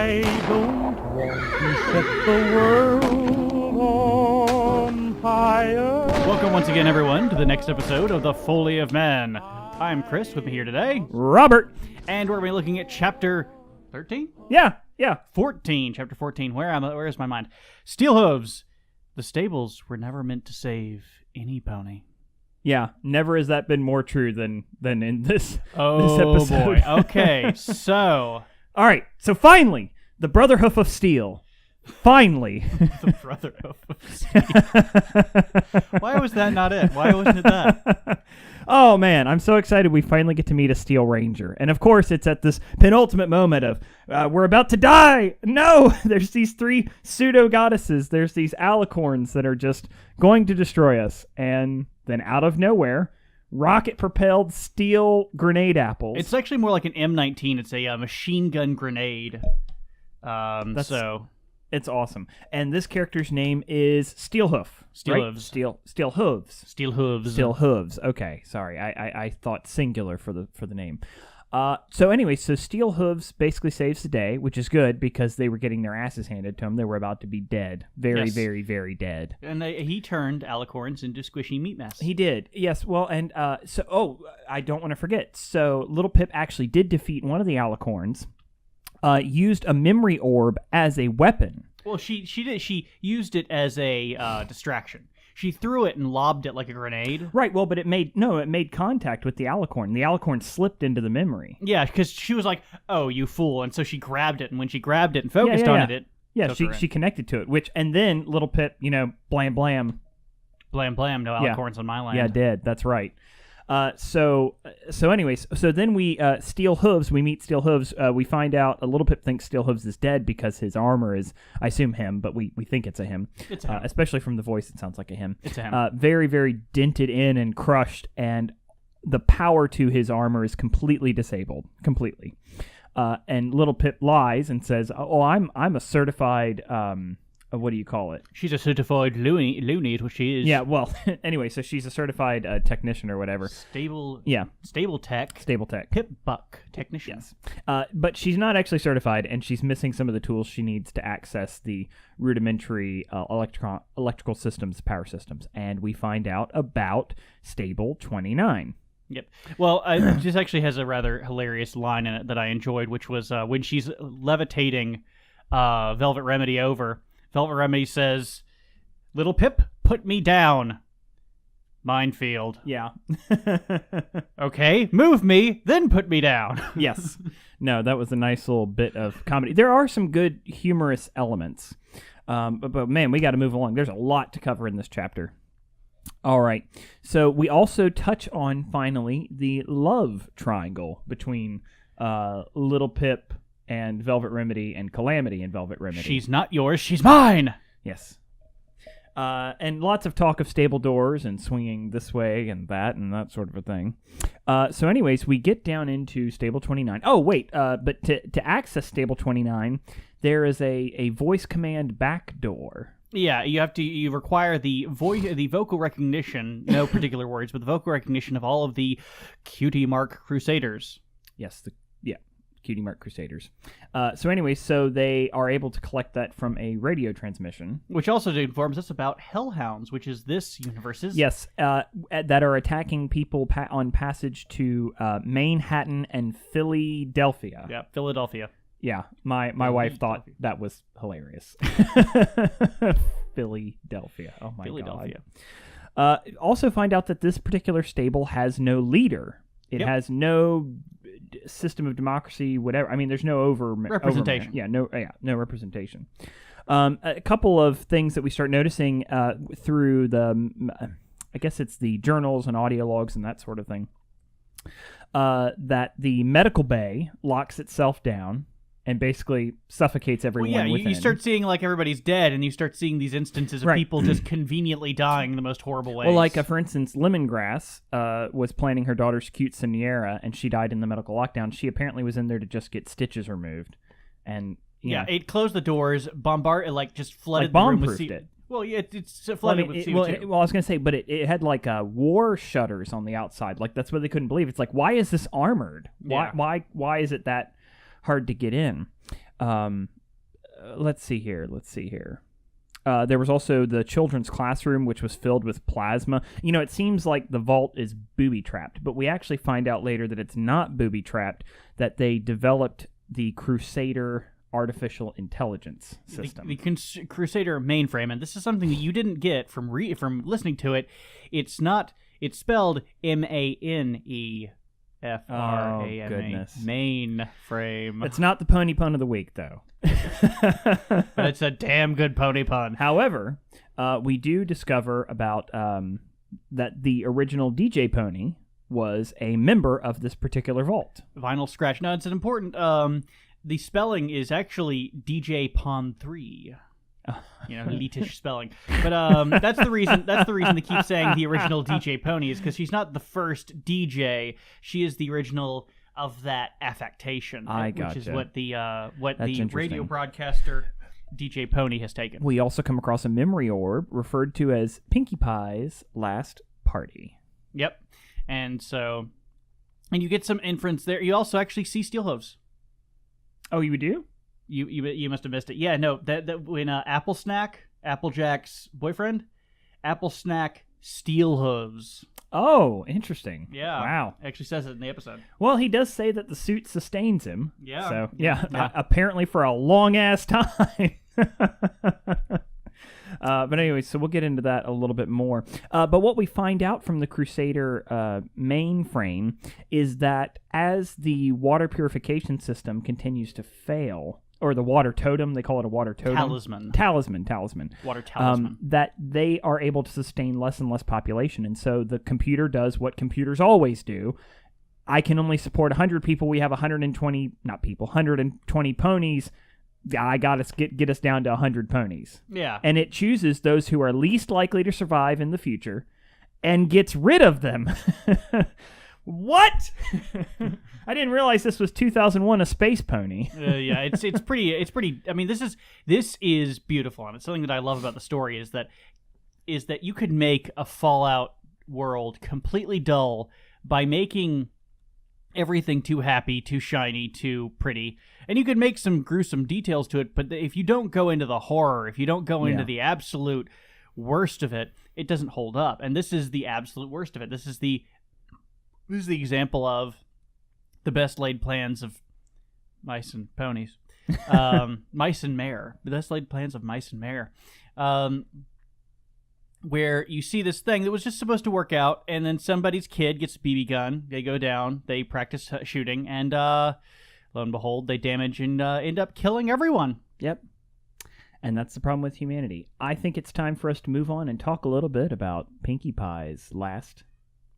I don't want to set the world on fire. Welcome once again, everyone, to the next episode of the Foally of Man. I'm Chris, with me here today, Robert. And we're going to be looking at chapter 13? Yeah. 14, chapter 14. Where is my mind? Steel hooves. The stables were never meant to save any pony. Yeah, never has that been more true than in this Oh, this episode. boy. Okay, so... All right, so finally, the Brotherhoof of Steel. Finally. The Brotherhoof of Steel. Why was that not it? Why wasn't it that? Oh, man, I'm so excited we finally get to meet a Steel Ranger. And, of course, it's at this penultimate moment of, we're about to die! No! There's these three pseudo-goddesses. There's these Alicorns that are just going to destroy us. And then, out of nowhere, rocket-propelled steel grenade apples. It's actually more like an M19. It's a machine gun grenade. It's awesome. And this character's name is Steelhoof. Steel right? hooves. Steel hooves. Steel hooves. Steel hooves. Okay, sorry. I thought singular for the name. So anyway, so Steel Hooves basically saves the day, which is good because they were getting their asses handed to them. They were about to be dead. Very, yes. very, very dead. And he turned Alicorns into squishy meat masks. He did. Yes. Well, and I don't want to forget. So Little Pip actually did defeat one of the Alicorns. Used a memory orb as a weapon. Well, she did. She used it as a distraction. She threw it and lobbed it like a grenade. Right. Well, but it made contact with the Alicorn. The Alicorn slipped into the memory. Yeah, because she was like, "Oh, you fool!" And so she grabbed it, and when she grabbed it and focused on it, she connected to it. And then Little Pip, blam blam, blam blam. No Alicorns on my land. Yeah, dead. That's right. So anyways, so then we Steel Hooves. We meet Steel Hooves. We find out a Little Pip thinks Steel Hooves is dead because his armor is, I assume, him, but we think it's a him. It's a him. Especially from the voice, it sounds like a him. It's a him. Very, very dented in and crushed, and the power to his armor is completely disabled, completely. And Little Pip lies and says, "Oh, I'm a certified." What do you call it? She's a certified loony is what she is. Yeah, well, anyway, so she's a certified technician or whatever. Stable tech. Stable tech. Pip Buck technician. Yes. But she's not actually certified, and she's missing some of the tools she needs to access the rudimentary electrical systems, power systems. And we find out about Stable 29. Yep. Well, this actually has a rather hilarious line in it that I enjoyed, which was when she's levitating Velvet Remedy over. Velvet Remedy says, "Little Pip, put me down." Minefield. Yeah. Okay, move me, then put me down. Yes. No, that was a nice little bit of comedy. There are some good humorous elements. But man, we got to move along. There's a lot to cover in this chapter. All right. So we also touch on, finally, the love triangle between Little Pip and Velvet Remedy and Calamity and Velvet Remedy. She's not yours, she's mine! Yes. And lots of talk of stable doors and swinging this way and that sort of a thing. So anyways, we get down into Stable 29. Oh, wait, but to access Stable 29, there is a voice command back door. Yeah, you require the vocal recognition, no particular words, but the vocal recognition of all of the Cutie Mark Crusaders. Yes, Cutie Mark Crusaders. So anyway, so they are able to collect that from a radio transmission. Which also informs us about Hellhounds, which is this universe's... Yes, that are attacking people on passage to Manhattan and Philadelphia. Yeah, Philadelphia. Yeah, my wife thought that was hilarious. Philadelphia. Oh my God. Also find out that this particular stable has no leader. It has no system of democracy, whatever. I mean, there's no representation. No representation. A couple of things that we start noticing through I guess it's the journals and audio logs and that sort of thing, that the medical bay locks itself down and basically suffocates everyone within. You start seeing like everybody's dead, and you start seeing these instances of people just conveniently dying in the most horrible ways. Well, like, for instance, Lemongrass was planning her daughter's quinceanera, and she died in the medical lockdown. She apparently was in there to just get stitches removed. And it closed the doors, just flooded like the room with bomb-proofed it. Well, yeah, it's flooded with CO2. Well, I was going to say, but it had like war shutters on the outside. Like, that's what they couldn't believe. It's like, why is this armored? Why is it that hard to get in? Let's see here. There was also the children's classroom, which was filled with plasma. It seems like the vault is booby-trapped, but we actually find out later that it's not booby-trapped, that they developed the Crusader artificial intelligence system. The Crusader mainframe, and this is something that you didn't get from listening to it. It's spelled MANEFRAME. Oh, goodness. Mainframe. It's not the pony pun of the week, though. But it's a damn good pony pun. However, we do discover about that the original DJ Pony was a member of this particular vault. Vinyl Scratch. No, it's an important... the spelling is actually DJ Pon 3. Leetish spelling. But that's the reason they keep saying the original DJ Pony is because she's not the first DJ. She is the original of that affectation, which is what the radio broadcaster DJ Pony has taken. We also come across a memory orb referred to as Pinkie Pie's last party. Yep. And you get some inference there. You also actually see steel hooves. Oh, you do? You must have missed it. Yeah, no, that when Applejack's boyfriend, Apple Snack steel hooves. Oh, interesting. Yeah. Wow. Actually says it in the episode. Well, he does say that the suit sustains him. Yeah. So, apparently for a long-ass time. But anyway, so we'll get into that a little bit more. But what we find out from the Crusader mainframe is that as the water purification system continues to fail, or the water totem, they call it a water totem. Talisman. Water talisman. That they are able to sustain less and less population. And so the computer does what computers always do. I can only support 100 people. We have 120 ponies. I got to get us down to 100 ponies. Yeah. And it chooses those who are least likely to survive in the future and gets rid of them. What? I didn't realize this was 2001: A Space Pony. Yeah, it's pretty. I mean, this is beautiful, and it's something that I love about the story is that you could make a Fallout world completely dull by making everything too happy, too shiny, too pretty, and you could make some gruesome details to it. But if you don't go into the horror, if you don't go into the absolute worst of it, it doesn't hold up. And this is the absolute worst of it. This is the example of the best laid plans of mice and ponies. Mice and Mare. The best laid plans of Mice and Mare. Where you see this thing that was just supposed to work out, and then somebody's kid gets a BB gun. They go down, they practice shooting, and lo and behold, they damage and end up killing everyone. Yep. And that's the problem with humanity. I think it's time for us to move on and talk a little bit about Pinkie Pie's last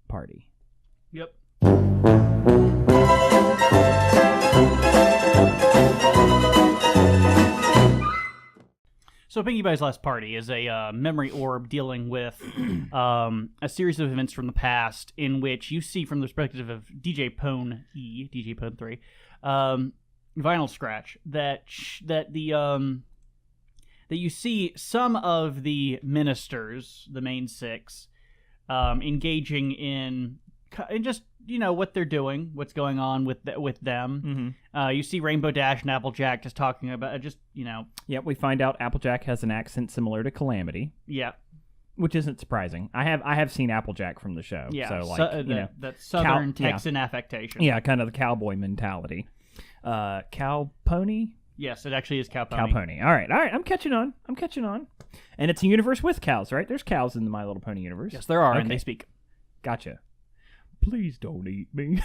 party. Yep. So Pinkie Pie's last party is a memory orb dealing with a series of events from the past in which you see from the perspective of DJ Pone 3, Vinyl Scratch, that you see some of the ministers, the main six, engaging in just what they're doing, what's going on with them. Mm-hmm. You see Rainbow Dash and Applejack just talking about Yeah, we find out Applejack has an accent similar to Calamity. Yeah, which isn't surprising. I have seen Applejack from the show. Yeah, so that Southern Texan affectation. Yeah, kind of the cowboy mentality. Cow pony. Yes, it actually is cow pony. Cow pony. All right. I'm catching on. And it's a universe with cows, right? There's cows in the My Little Pony universe. Yes, there are, okay. And they speak. Gotcha. Please don't eat me.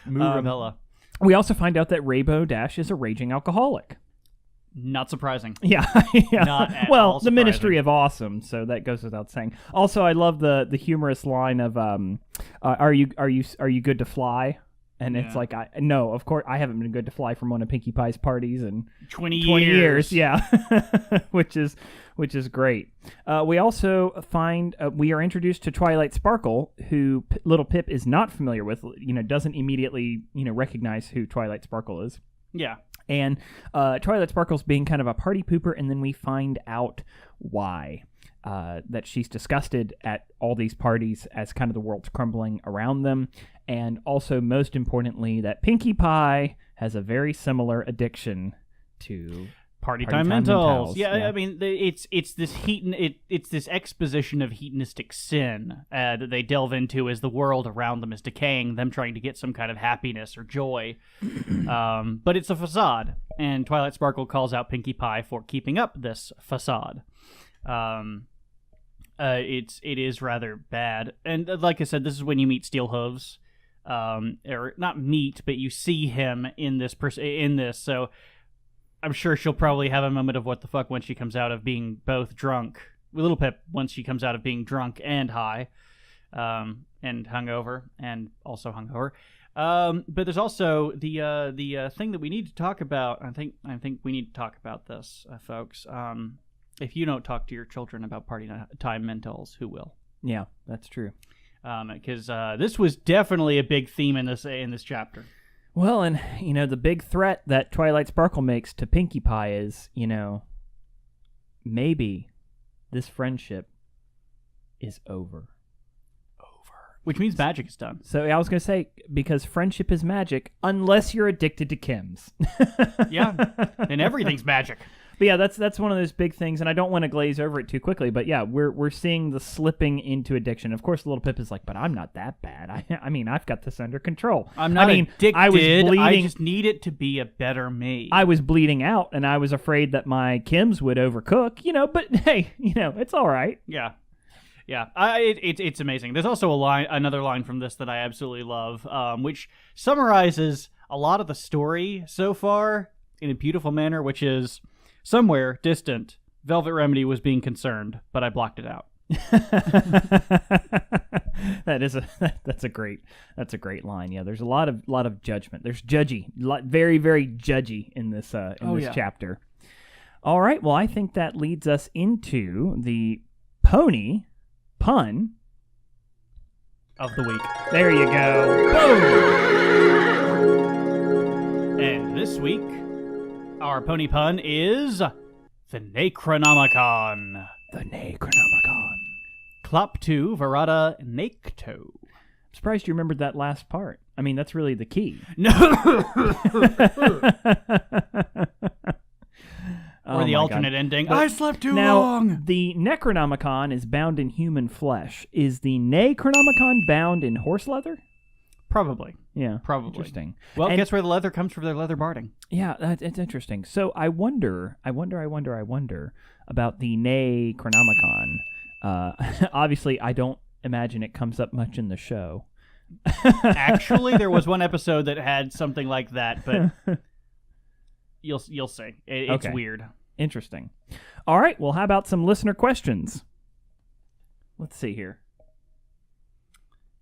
Rebella. We also find out that Rainbow Dash is a raging alcoholic. Not surprising. Yeah. Not at well, all the Ministry of Awesome, so that goes without saying. Also, I love the humorous line of are you good to fly? And it's like, no, of course, I haven't been good to fly from one of Pinkie Pie's parties in 20 years. Yeah, which is great. We also find we are introduced to Twilight Sparkle, who little Pip is not familiar with. Doesn't immediately recognize who Twilight Sparkle is. Yeah, and Twilight Sparkle's being kind of a party pooper, and then we find out why. That she's disgusted at all these parties as kind of the world's crumbling around them. And also, most importantly, that Pinkie Pie has a very similar addiction to Party Time Mentals. Yeah, I mean, it's this it's this exposition of hedonistic sin that they delve into as the world around them is decaying, them trying to get some kind of happiness or joy. But it's a facade, and Twilight Sparkle calls out Pinkie Pie for keeping up this facade. It is rather bad, and like I said, this is when you meet Steel Hooves, or not meet, but you see him in this so. I'm sure she'll probably have a moment of what the fuck when she comes out of being both drunk. Little Pip, once she comes out of being drunk and high, and hungover, and also hungover. But there's also the thing that we need to talk about. I think we need to talk about this, folks. If you don't talk to your children about Party Time Mentals, who will? Yeah, that's true. Because this was definitely a big theme in this chapter. Well, and, the big threat that Twilight Sparkle makes to Pinkie Pie is, maybe this friendship is over. Which means magic is done. So I was going to say, because friendship is magic, unless you're addicted to chems. Yeah, and everything's magic. But yeah, that's one of those big things, and I don't want to glaze over it too quickly. But yeah, we're seeing the slipping into addiction. Of course, Little Pip is like, but I'm not that bad. I mean, I've got this under control. I'm not addicted. I was bleeding. I just need it to be a better me. I was bleeding out, and I was afraid that my chems would overcook. But hey, it's all right. Yeah. Yeah, it's amazing. There's also another line from this that I absolutely love, which summarizes a lot of the story so far in a beautiful manner, which is somewhere distant, Velvet Remedy was being concerned, but I blocked it out. That's a great line. Yeah, there's a lot of judgment. There's judgy, very very judgy in this chapter. All right, well, I think that leads us into the pony pun of the week. There you go. Boom. And this week, our pony pun is the Necronomicon. The Necronomicon. Kloptu Verada Necto. I'm surprised you remembered that last part. I mean, that's really the key. No. Or the alternate ending. But I slept too long. The Necronomicon is bound in human flesh. Is the Necronomicon bound in horse leather? Probably. Yeah. Probably. Interesting. Well, guess where the leather comes from their leather barding. Yeah, it's interesting. So I wonder about the Necronomicon. Obviously, I don't imagine it comes up much in the show. Actually, there was one episode that had something like that, but you'll see. It's weird. Interesting. All right. Well, how about some listener questions? Let's see here.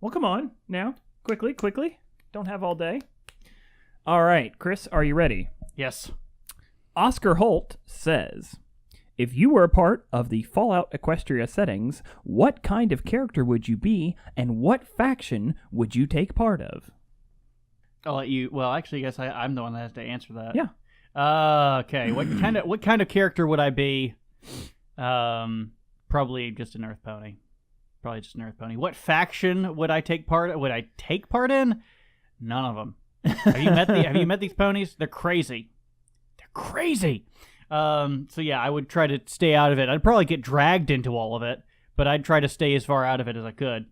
Well, come on now. Quickly. Don't have all day. All right, Chris, are you ready? Yes. Oscar Holt says, if you were a part of the Fallout Equestria settings, what kind of character would you be, and what faction would you take part of? I'll let you. Well, actually, I guess I'm the one that has to answer that. Yeah. Okay. What kind of character would I be? Probably just an Earth Pony. What faction would I take part in? None of them. Have you met these ponies? They're crazy. So yeah, I would try to stay out of it. I'd probably get dragged into all of it, but I'd try to stay as far out of it as I could.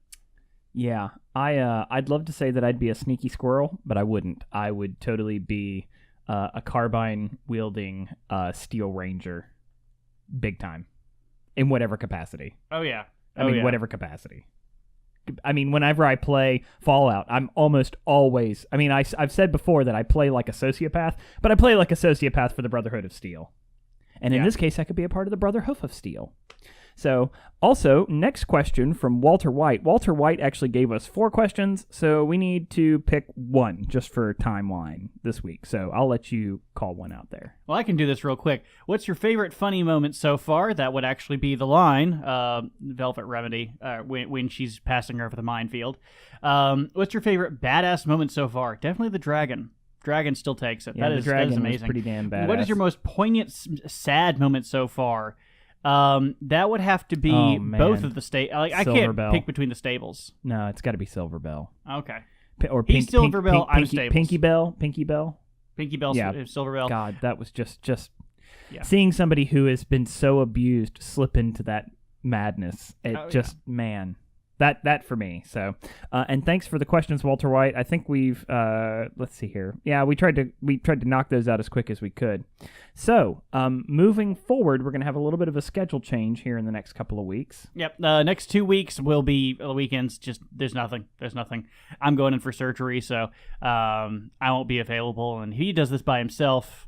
Yeah, I'd love to say that I'd be a sneaky squirrel, but I wouldn't. I would totally be a carbine wielding Steel Ranger, big time, in whatever capacity. Oh yeah. Whatever capacity. I mean, whenever I play Fallout, I'm almost always... I mean, I've said before that I play like a sociopath, but I play like a sociopath for the Brotherhood of Steel. And in this case, I could be a part of the Brotherhoof of Steel. So, also, next question from Walter White. Walter White actually gave us 4 questions, so we need to pick one just for timeline this week. So, I'll let you call one out there. Well, I can do this real quick. What's your favorite funny moment so far? That would actually be the line, Velvet Remedy, when she's passing her over the minefield. What's your favorite badass moment so far? Definitely the dragon. Dragon still takes it. Yeah, that is amazing. Was pretty damn badass. What is your most poignant, sad moment so far? That would have to be both of the I can't pick between the stables. No, it's got to be Silver Bell. Okay. Or Silver Bell. I'm stables. Pinkie Bell. Pinky Bell, Yeah. Silver Bell. God, that was just Yeah. seeing somebody who has been so abused slip into that madness. It man. That for me. So, and thanks for the questions, Walter White. I think we've let's see here. Yeah, we tried to knock those out as quick as we could. So, moving forward, we're gonna have a little bit of a schedule change here in the next couple of weeks. Yep. Next 2 weeks will be weekends. Just there's nothing. I'm going in for surgery, so I won't be available. And he does this by himself.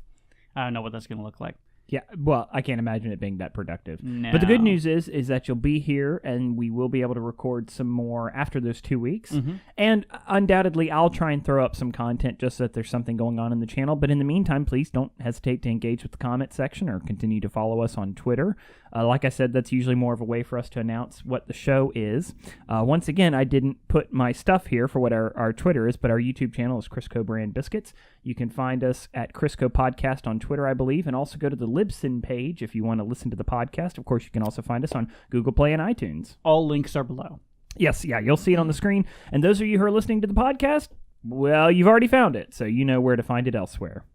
I don't know what that's gonna look like. Yeah, well, I can't imagine it being that productive. No. But the good news is that you'll be here, and we will be able to record some more after those 2 weeks. Mm-hmm. And undoubtedly, I'll try and throw up some content just so that there's something going on in the channel. But in the meantime, please don't hesitate to engage with the comment section or continue to follow us on Twitter. Like I said, that's usually more of a way for us to announce what the show is. Once again, I didn't put my stuff here for what our Twitter is, but our YouTube channel is Chrisco Brand Biscuits. You can find us at Chrisco Podcast on Twitter, I believe, and also go to the Libsyn page if you want to listen to the podcast. Of course, you can also find us on Google Play and iTunes. All links are below. Yes, yeah, you'll see it on the screen. And those of you who are listening to the podcast, well, you've already found it, so you know where to find it elsewhere.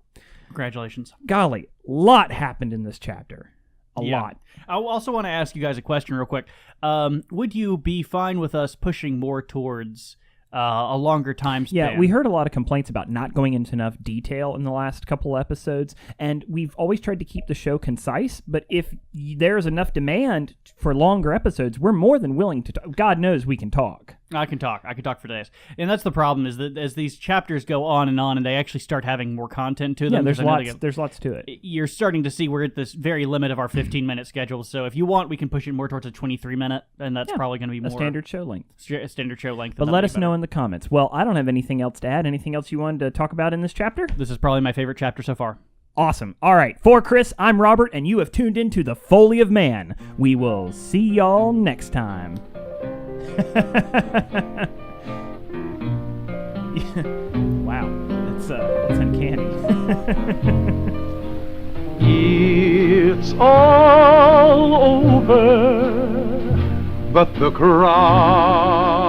Congratulations. Golly, lot happened in this chapter. A lot. I also want to ask you guys a question real quick. Would you be fine with us pushing more towards a longer time span? Yeah, we heard a lot of complaints about not going into enough detail in the last couple episodes, and we've always tried to keep the show concise, but if there's enough demand for longer episodes, we're more than willing to talk. God knows we can talk. I can talk for days. And that's the problem, is that as these chapters go on and they actually start having more content to them. Yeah, there's lots to it. You're starting to see we're at this very limit of our 15-minute schedule, so if you want, we can push it more towards a 23-minute, and that's probably going to be more... A standard show length. Standard show length. But let us know in the comments. Well, I don't have anything else to add. Anything else you wanted to talk about in this chapter? This is probably my favorite chapter so far. Awesome. All right. For Chris, I'm Robert, and you have tuned into the Foally of Man. We will see y'all next time. Wow. That's uncanny. It's all over, but the crowd